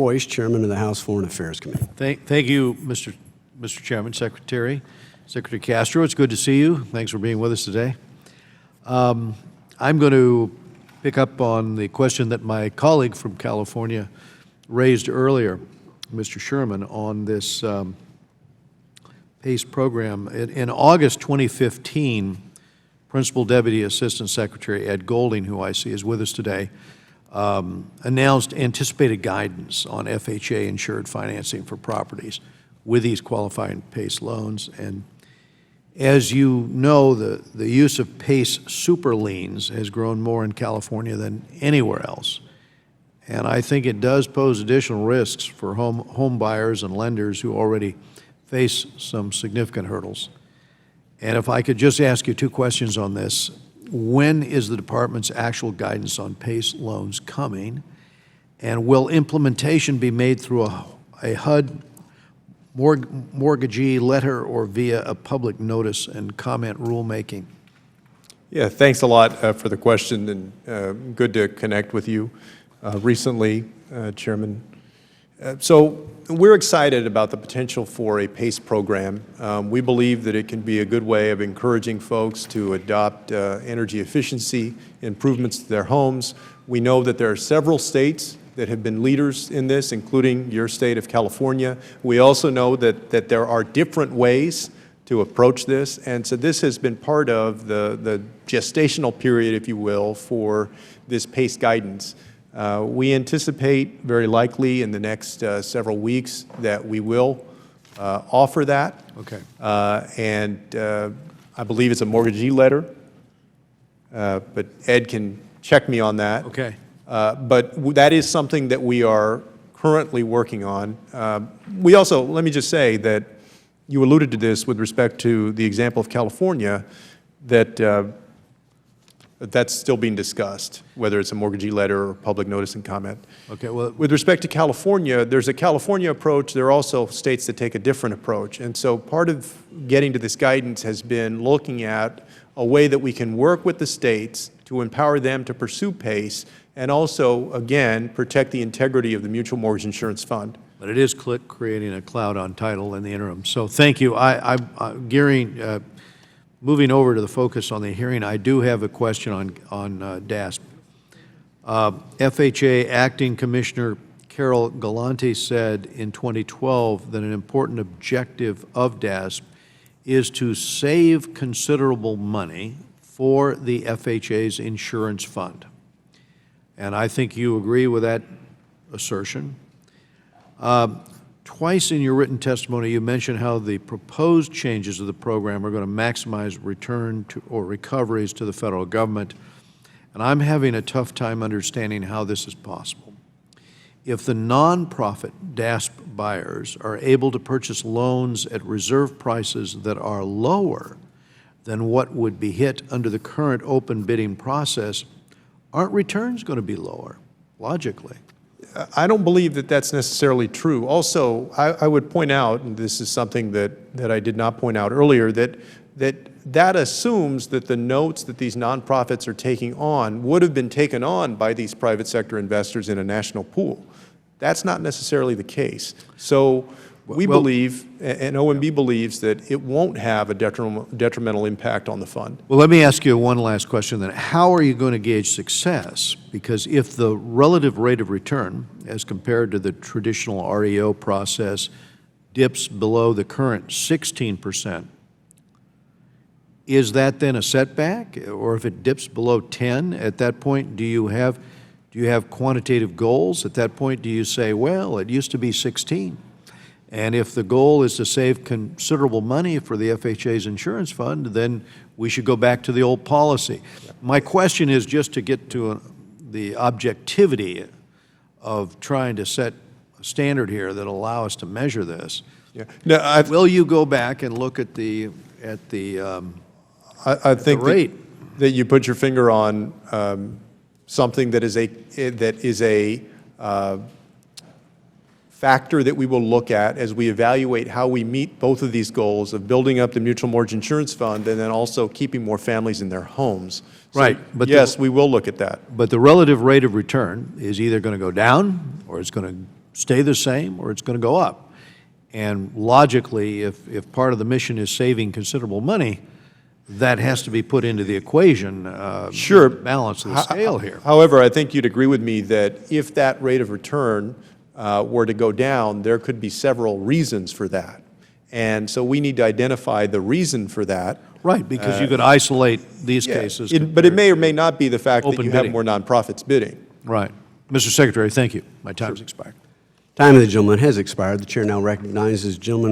Royce, Chairman of the House Foreign Affairs Committee. Thank you, Mr. Chairman, Secretary Castro. It's good to see you. Thanks for being with us today. I'm going to pick up on the question that my colleague from California raised earlier, Mr. Sherman, on this PACE program. In August 2015, Principal Deputy Assistant Secretary Ed Golding, who I see is with us today, announced anticipated guidance on FHA-insured financing for properties with these qualifying PACE loans. And as you know, the use of PACE super liens has grown more in California than anywhere else. And I think it does pose additional risks for home buyers and lenders who already face some significant hurdles. And if I could just ask you two questions on this. When is the department's actual guidance on PACE loans coming? And will implementation be made through a HUD mortgagee letter or via a public notice and comment rulemaking? Yeah, thanks a lot for the question, and good to connect with you recently, Chairman. So we're excited about the potential for a PACE program. We believe that it can be a good way of encouraging folks to adopt energy efficiency improvements to their homes. We know that there are several states that have been leaders in this, including your state of California. We also know that there are different ways to approach this, and so this has been part of the gestational period, if you will, for this PACE guidance. We anticipate very likely in the next several weeks that we will offer that. Okay. I believe it's a mortgagee letter, but Ed can check me on that. Okay. But that is something that we are currently working on. We also, let me just say that you alluded to this with respect to the example of California, that that's still being discussed, whether it's a mortgagee letter or public notice and comment. Okay, well, with respect to California, there's a California approach. There are also states that take a different approach. And so part of getting to this guidance has been looking at a way that we can work with the states to empower them to pursue PACE and also, again, protect the integrity of the Mutual Mortgage Insurance Fund. but it is creating a cloud on title in the interim. So thank you. Moving over to the focus on the hearing, I do have a question on DASP. FHA Acting Commissioner Carol Galante said in 2012 that an important objective of DASP is to save considerable money for the FHA's insurance fund. And I think you agree with that assertion. Twice in your written testimony, you mentioned how the proposed changes of the program are going to maximize return to or recoveries to the federal government, and I'm having a tough time understanding how this is possible. If the nonprofit DASP buyers are able to purchase loans at reserve prices that are lower than what would be hit under the current open bidding process, aren't returns going to be lower, logically? I don't believe that that's necessarily true. Also, I would point out, and this is something that I did not point out earlier, that assumes that the notes that these nonprofits are taking on would have been taken on by these private sector investors in a national pool. That's not necessarily the case. So we believe, and OMB believes, that it won't have a detrimental impact on the fund. Well, let me ask you one last question then. How are you going to gauge success? Because if the relative rate of return, as compared to the traditional REO process, dips below the current 16%, is that then a setback? Or if it dips below 10, at that point, do you have quantitative goals? At that point, do you say, well, it used to be 16? And if the goal is to save considerable money for the FHA's insurance fund, then we should go back to the old policy. Yeah. My question is just to get to the objectivity of trying to set a standard here that allow us to measure this. Yeah. No, will you go back and look at the I think rate that you put your finger on something that is a factor that we will look at as we evaluate how we meet both of these goals of building up the Mutual Mortgage Insurance Fund and then also keeping more families in their homes. So right. But yes, we will look at that. But the relative rate of return is either going to go down or it's going to stay the same or it's going to go up. And logically, if part of the mission is saving considerable money, that has to be put into the equation. Sure. Balance the scale here. However, I think you'd agree with me that if that rate of return were to go down, there could be several reasons for that. And so we need to identify the reason for that. Right, because you could isolate these Yeah, cases. but it may or may not be the fact that Open you have bidding. more nonprofits bidding. Right. Mr. Secretary, thank you. My time's expired. Time of the gentleman has expired. The chair now recognizes gentleman